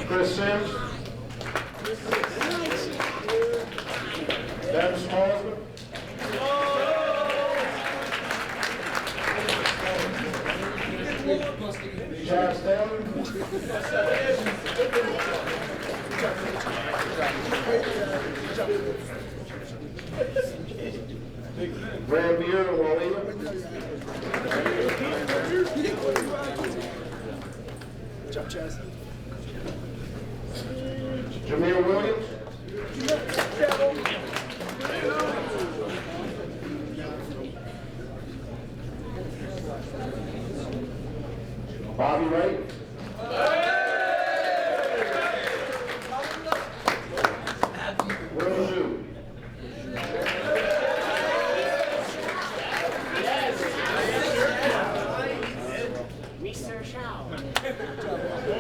Chris Sims. Ben Smallsman. Chaz Taylor. Graham Beard and Walima. Good job, Chaz. Jameel Williams. Bobby Wright. Will Zhu. Mr. Shao.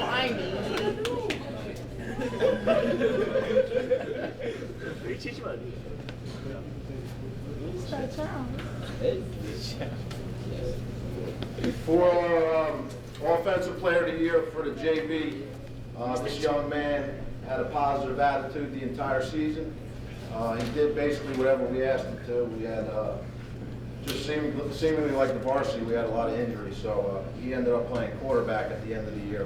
I need For Offensive Player of the Year for the JV, this young man had a positive attitude the entire season. He did basically whatever we asked him to. We had just seemingly like the varsity, we had a lot of injuries, so he ended up playing quarterback at the end of the year.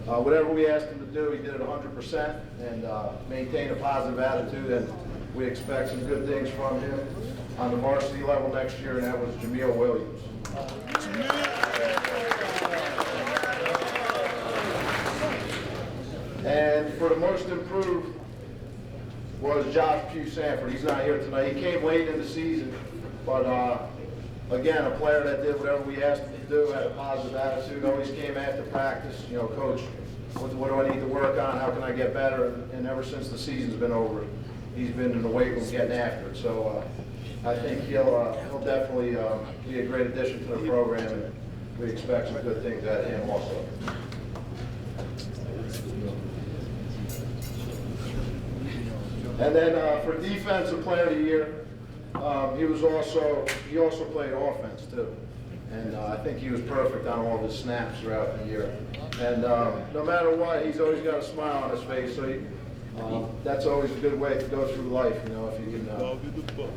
But whatever we asked him to do, he did it 100% and maintained a positive attitude, and we expect some good things from him on the varsity level next year, and that was Jameel Williams. And for the most improved was Josh Pugh Sanford. He's not here tonight. He came late in the season, but again, a player that did whatever we asked him to do, had a positive attitude, always came after practice, you know, coach, what do I need to work on? How can I get better? And ever since the season's been over, he's been in the weight room getting after it. So I think he'll definitely be a great addition to the program, and we expect some good things out of him also. And then for Defensive Player of the Year, he also played offense too, and I think he was perfect on all of his snaps throughout the year. And no matter what, he's always got a smile on his face. So that's always a good way to go through life. You know, if you can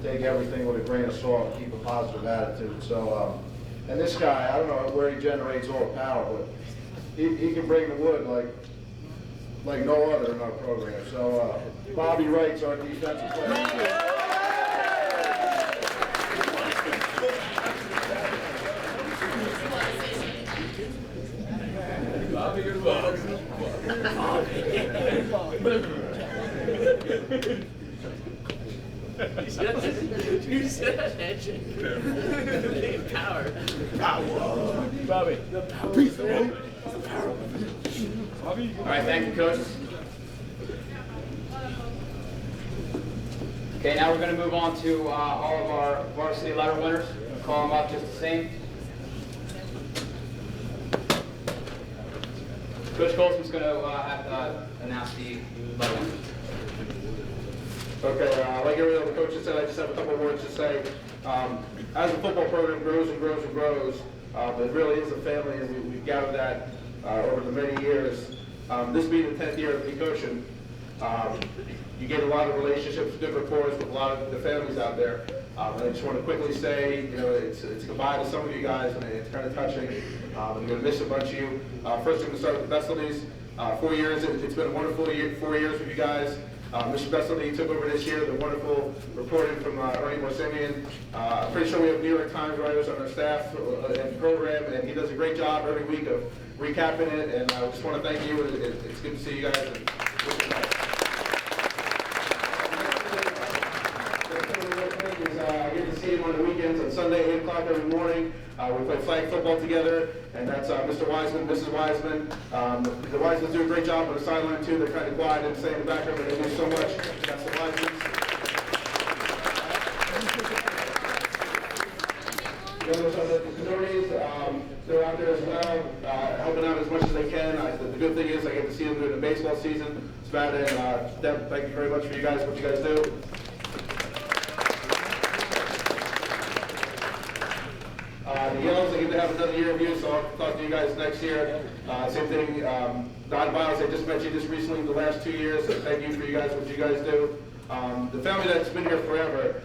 take everything with a grain of salt and keep a positive attitude. So, and this guy, I don't know where he generates all the power, but he can bring the wood like no other in our program. So Bobby Wright's our defensive player. You said that power. Bobby. The power. All right, thank you, Coach. Okay, now we're going to move on to all of our varsity letter winners. We'll call them up just the same. Coach Colson's going to have to announce the letter winners. Okay, like every other coach said, I just have a couple of words to say. As the football program grows and grows and grows, it really is a family, and we've gathered that over the many years. This being the 10th year of me coaching, you get a lot of relationships, good rapport with a lot of the families out there. And I just want to quickly say, you know, it's goodbye to some of you guys, and it's kind of touching. I'm going to miss a bunch of you. First, I'm going to start with the Varsity. 4 years, it's been a wonderful 4 years with you guys. Mr. Varsity took over this year, the wonderful reporting from Ernie Morsimian. I'm pretty sure we have New York Times writers on our staff and program, and he does a great job every week of recapping it, and I just want to thank you. It's good to see you guys. And I get to see him on the weekends on Sunday, 8 o'clock every morning. We play flag football together, and that's Mr. Wiseman, Mrs. Wiseman. The Wisemans do a great job on the sideline too. They're kind of quiet and stay in the background, but they do so much. That's the Wisemans. The others on the facilities, they're out there as well, helping out as much as they can. The good thing is I get to see them during the baseball season. It's about it. Deb, thank you very much for you guys, what you guys do. The Yellows, they get to have another year of you, so I'll talk to you guys next year. Same thing, Don Biles, I just met you just recently the last 2 years, so thank you for you guys, what you guys do. The family that's been here forever,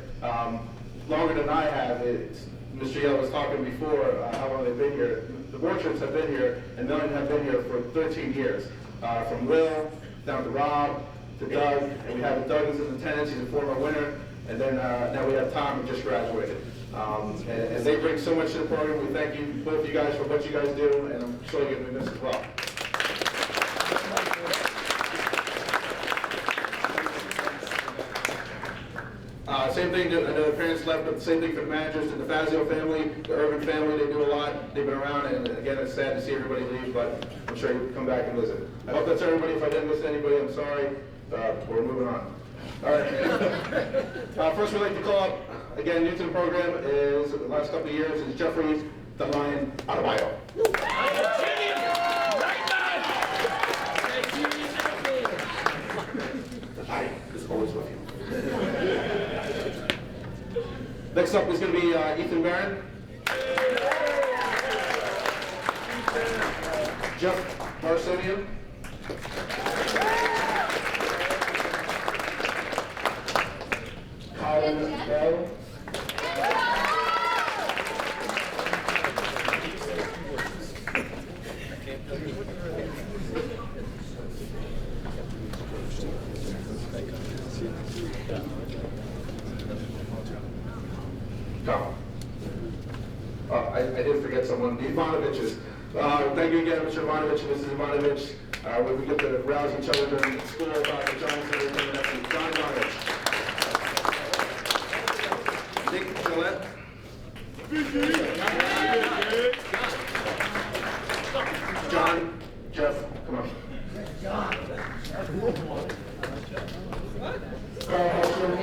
longer than I have, Mr. Yellow was talking before, how long they've been here. The Borchards have been here, and none have been here for 13 years. From Will, down to Rob, to Doug, and we have Doug as an attendance, he's a former winner, and then now we have Tom, who just graduated. And they bring so much to the program. We thank you, both of you guys, for what you guys do, and I'm sure you're going to be missed as well. Same thing, I know the parents left, but the same thing for the managers, the Fazio family, the Irvin family, they do a lot. They've been around, and again, it's sad to see everybody leave, but I'm sure you'll come back and visit. I hope that's everybody. If I didn't miss anybody, I'm sorry. We're moving on. All right. First, we'd like to call up, again, new to the program, is the last couple of years, is Jeffrey the Lion Adebayo. Hi, it's always with you. Next up is going to be Ethan Barron. Jeff Varsity. Colin Bell. Come. I did forget someone. The Ivanoviches. Thank you again, Mr. Ivanovich and Mrs. Ivanovich. When we get to rouse each other during school about the Johnson and everything, that's John Ivanovich. Nick Gillette. John, Jeff, come on. Carl Holtzman.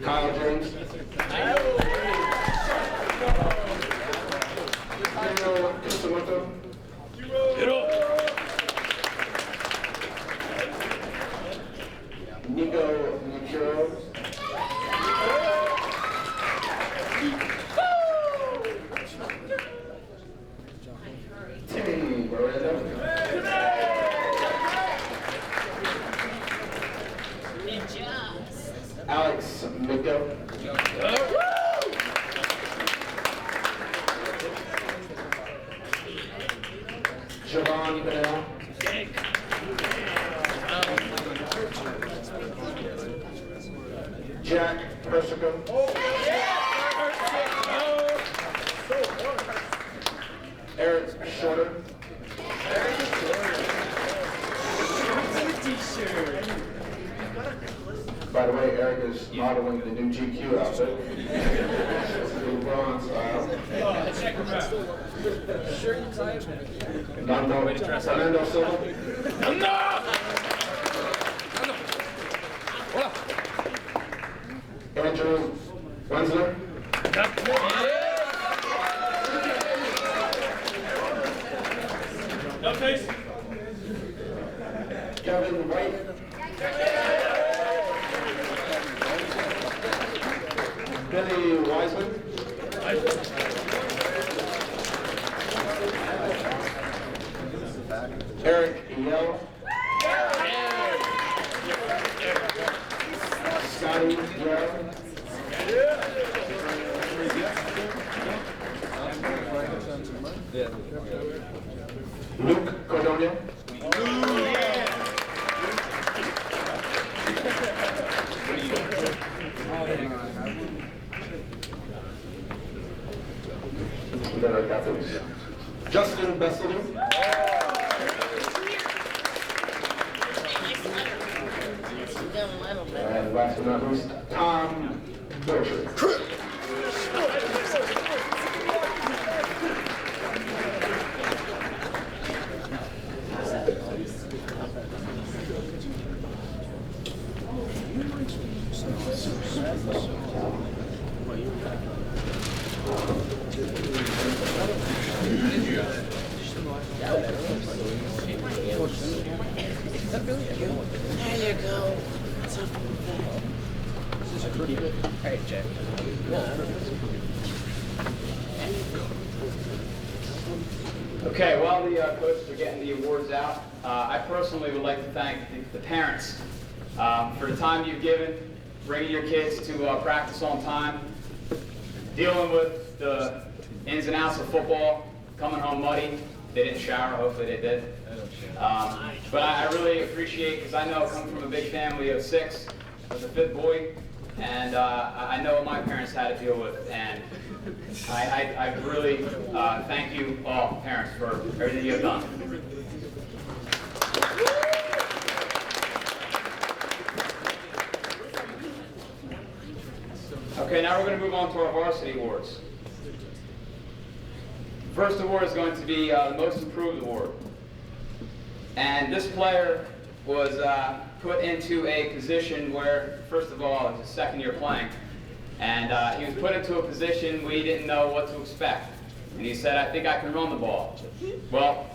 Kyle James. Nico Nicuro. Timmy Miranda. Alex Miko. Javon Bennell. Jack Persico. Eric Shorter. By the way, Eric is modeling the new GQ outfit. It's the new bronze style. Fernando Silva. Andrew Wensler. Kevin White. Billy Wiseman. Eric Yell. Scotty Yell. Luke Cordonia. And then our captains. Justin Besselman. And last but not least, Tom Borchard. you go. Hey, Jay. Okay, while the coaches are getting the awards out, I personally would like to thank the parents for the time you've given, bringing your kids to practice on time, dealing with the ins and outs of football, coming home muddy. They didn't shower, hopefully they did. But I really appreciate, because I know coming from a big family of 6, as a 5th boy, and I know what my parents had to deal with, and I really thank you all, parents, for everything you've done. Okay, now we're going to move on to our varsity awards. First award is going to be the Most Improved Award. And this player was put into a position where, first of all, it was his 2nd year playing. And he was put into a position we didn't know what to expect. And he said, I think I can run the ball. Well,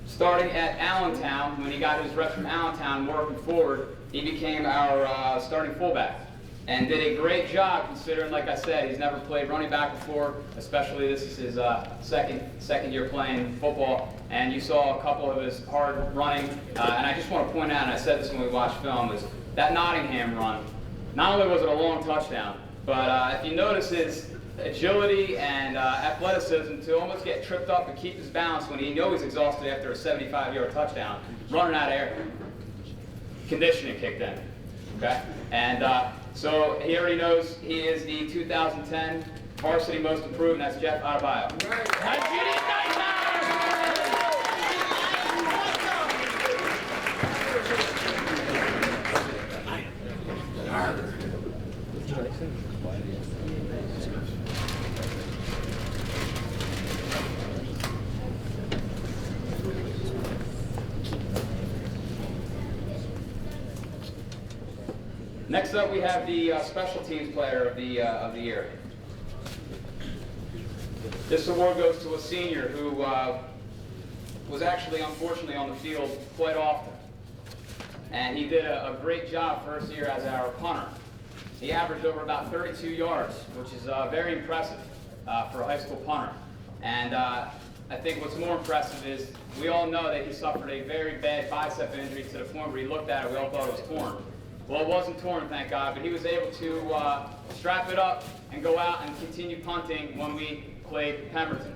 starting at Allentown, when he got his reps from Allentown working forward, he became our starting fullback. And did a great job considering, like I said, he's never played running back before, especially this is his second year playing football. And you saw a couple of his hard running. And I just want to point out, and I said this when we watched film, is that Nottingham run, not only was it a long touchdown, but if you notice his agility and athleticism to almost get tripped up and keep his balance when he knows he's exhausted after a 75-yard touchdown, running out of air. Conditioning kicked in, okay? And so he already knows he is the 2010 Varsity Most Improved, and that's Jeff Adebayo. Next up, we have the Special Teams Player of the Year. This award goes to a senior who was actually, unfortunately, on the field quite often. And he did a great job first year as our punter. He averaged over about 32 yards, which is very impressive for a high school punter. And I think what's more impressive is we all know that he suffered a very bad bicep injury to the point where he looked at it, we all thought it was torn. Well, it wasn't torn, thank God, but he was able to strap it up and go out and continue punting when we played Pemberton.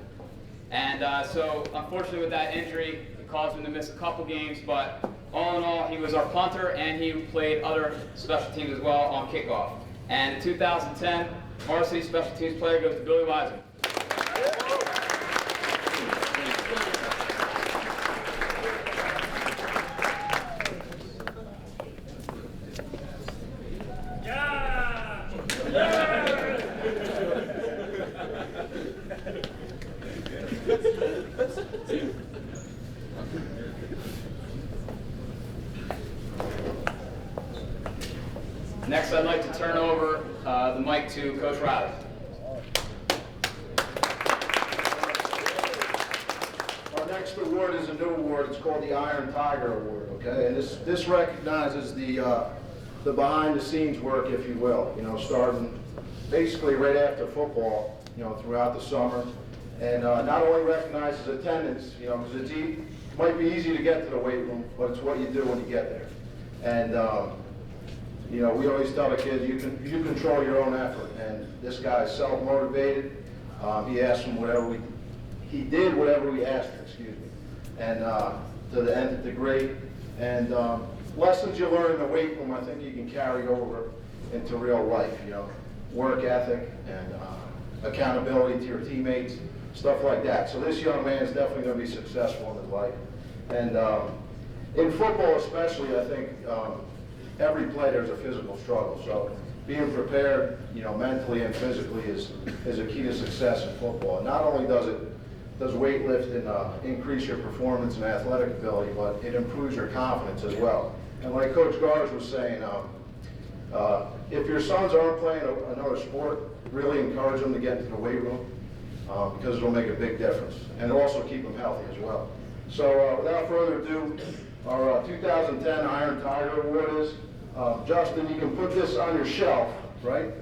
And so, unfortunately, with that injury, it caused him to miss a couple games, but all in all, he was our punter, and he played other special teams as well on kickoff. And in 2010, Varsity Special Teams Player goes to Billy Weiser. Next, I'd like to turn over the mic to Coach Riley. Our next award is a new award. It's called the Iron Tiger Award, okay? And this recognizes the behind-the-scenes work, if you will, you know, starting basically right after football, you know, throughout the summer. And not only recognizes attendance, you know, because it might be easy to get to the weight room, but it's what you do when you get there. And you know, we always tell the kids, you control your own effort. And this guy is self-motivated. He asked him he did whatever we asked him, excuse me. And to the nth degree. And lessons you learn in the weight room, I think you can carry over into real life, you know. Work ethic and accountability to your teammates, stuff like that. So this young man is definitely going to be successful in his life. And in football especially, I think every play there's a physical struggle. So being prepared, you know, mentally and physically is a key to success in football. And not only does weightlifting increase your performance and athletic ability, but it improves your confidence as well. And like Coach Gars was saying, if your sons aren't playing another sport, really encourage them to get into the weight room because it'll make a big difference. And it'll also keep them healthy as well. So without further ado, our 2010 Iron Tiger Award is, Justin, you can put this on your shelf, right?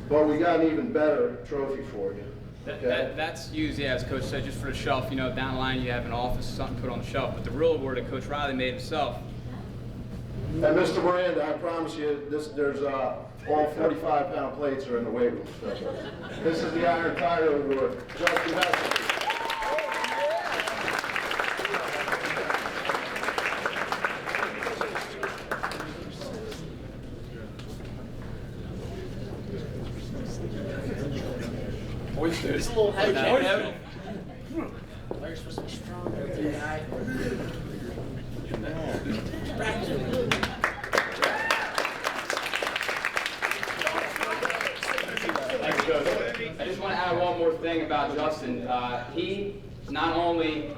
But we got an even better trophy for you. Okay? That's used, yeah, as Coach said, just for the shelf. You know, down the line you have an office, something put on the shelf. But the real award that Coach Riley made himself. And Mr. Miranda, I promise you, there's all 45-pound plates are in the weight room. So, this is the Iron Tiger Award. Justin Heston. It's a little heavy. Larry's supposed to be strong. Big guy. Thanks, Coach. I just want to add one more thing about Justin. He not only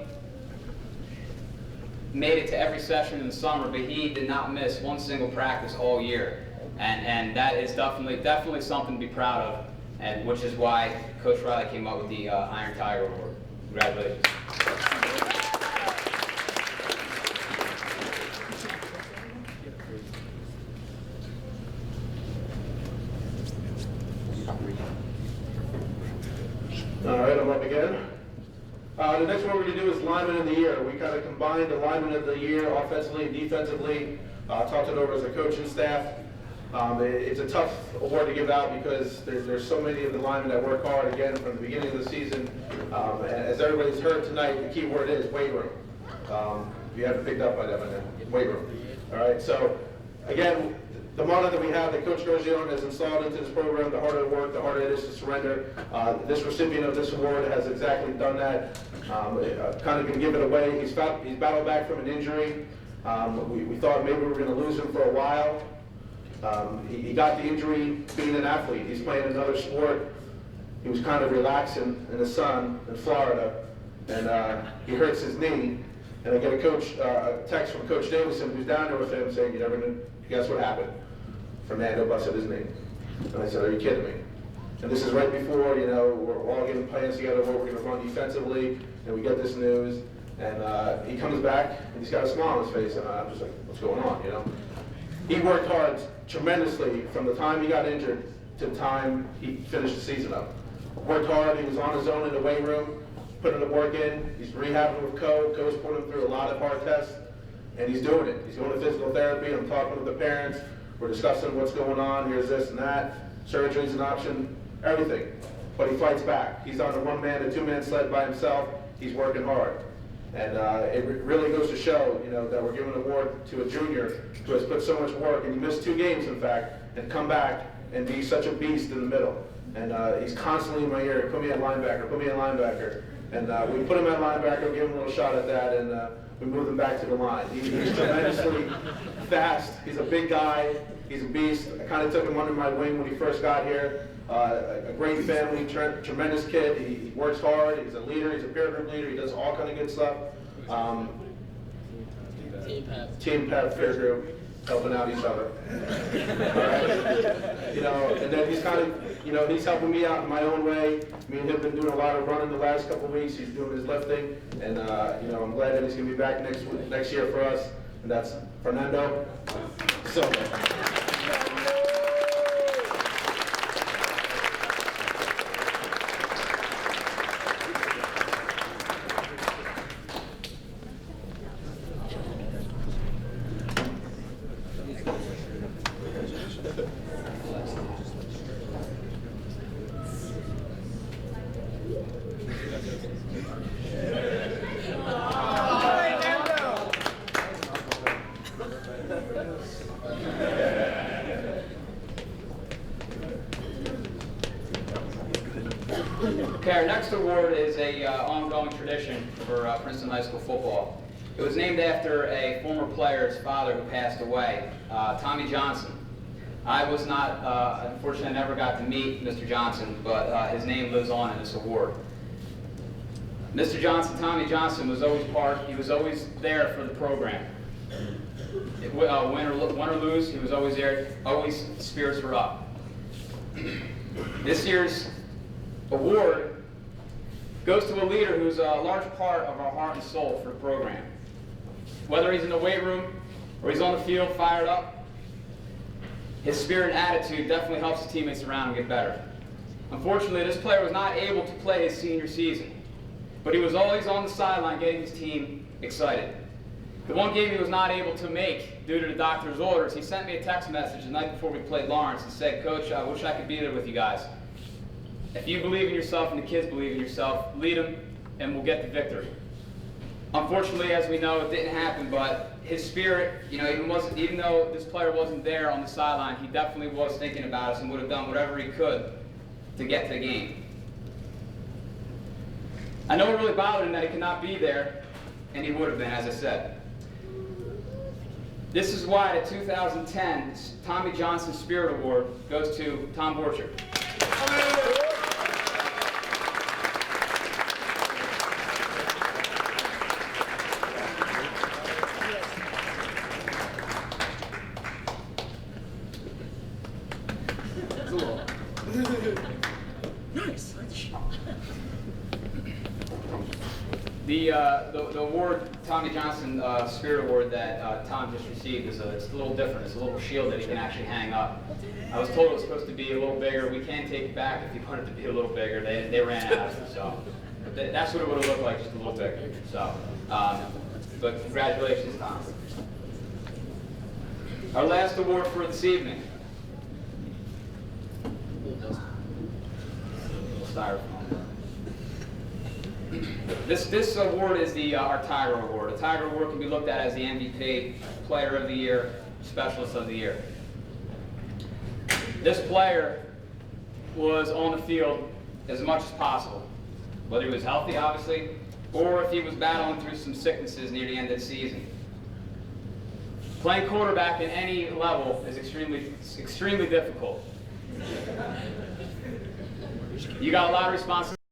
made it to every session in the summer, but he did not miss one single practice all year. And that is definitely something to be proud of, and which is why Coach Riley came up with the Iron Tiger Award. Congratulations. All right, I'm up again. The next one we're going to do is Lineman of the Year. We kind of combined the Lineman of the Year offensively and defensively, talked it over as a coaching staff. It's a tough award to give out because there's so many of the linemen that work hard, again, from the beginning of the season. As everybody's heard tonight, the key word is weight room. If you haven't picked up by that by now, weight room. All right, so again, the motto that we have that Coach Grosjean has installed into this program, the harder it work, the harder it is to surrender. This recipient of this award has exactly done that. Kind of going to give it away. He's battled back from an injury. We thought maybe we were going to lose him for a while. He got the injury being an athlete. He's playing another sport. He was kind of relaxing in the sun in Florida, and he hurts his knee. And I get a text from Coach Davison, who's down there with him, saying, guess what happened? Fernando busted his knee. And I said, are you kidding me? And this is right before, we're all getting plans together what we're going to run defensively, and we get this news. And he comes back, and he's got a smile on his face, and I'm just like, what's going on, He worked hard tremendously from the time he got injured to the time he finished the season up. Worked hard, he was on his own in the weight room, putting the work in. He's rehabbing with Coach put him through a lot of hard tests, and he's doing it. He's doing the physical therapy, I'm talking with the parents, we're discussing what's going on, here's this and that, surgery's an option, everything. But he fights back. He's on a one-man to two-man sled by himself, he's working hard. And it really goes to show, that we're giving an award to a junior who has put so much work, and he missed 2 games, in fact, and come back and be such a beast in the middle. And he's constantly in my ear, put me at linebacker, put me at linebacker. And we put him at linebacker, give him a little shot at that, and we moved him back to the line. He's tremendously fast. He's a big guy. He's a beast. I kind of took him under my wing when he first got here. A great family, tremendous kid. He works hard. He's a leader. He's a peer group leader. He does all kind of good stuff. Team Pep, peer group, helping out each other. All right? And then he's kind of, he's helping me out in my own way. Me and him have been doing a lot of running the last couple of weeks. He's doing his lifting, and I'm glad that he's going to be back next year for us. And that's Fernando Silva. Okay, our next award is a ongoing tradition for Princeton High School football. It was named after a former player's father who passed away, Tommy Johnson. I was not, unfortunately, I never got to meet Mr. Johnson, but his name lives on in this award. Mr. Johnson, Tommy Johnson, was always he was always there for the program. Win or lose, he was always there, always spirits were up. This year's award goes to a leader who's a large part of our heart and soul for the program. Whether he's in the weight room or he's on the field fired up, his spirit and attitude definitely helps his teammates around him get better. Unfortunately, this player was not able to play his senior season, but he was always on the sideline getting his team excited. The one game he was not able to make due to the doctor's orders, he sent me a text message the night before we played Lawrence and said, "Coach, I wish I could be there with you guys. If you believe in yourself and the kids believe in yourself, lead them and we'll get the victory." Unfortunately, as we know, it didn't happen, but his spirit, even though this player wasn't there on the sideline, he definitely was thinking about us and would have done whatever he could to get to the game. I know it really bothered him that he could not be there, and he would have been, as I said. This is why the 2010 Tommy Johnson Spirit Award goes to Tom Borchard. Nice. The award, Tommy Johnson Spirit Award that Tom just received, it's a little different. It's a little shield that he can actually hang up. I was told it was supposed to be a little bigger. We can take it back if you want it to be a little bigger. They ran out of it, so that's what it would have looked like, just a little bigger. So, but congratulations, Tom. Our last award for this evening. Styrofoam. This award is our Tiger Award. A Tiger Award can be looked at as the MVP, Player of the Year, Specialist of the Year. This player was on the field as much as possible, whether he was healthy, obviously, or if he was battling through some sicknesses near the end of the season. Playing quarterback at any level is extremely difficult. You got a lot of responsibility.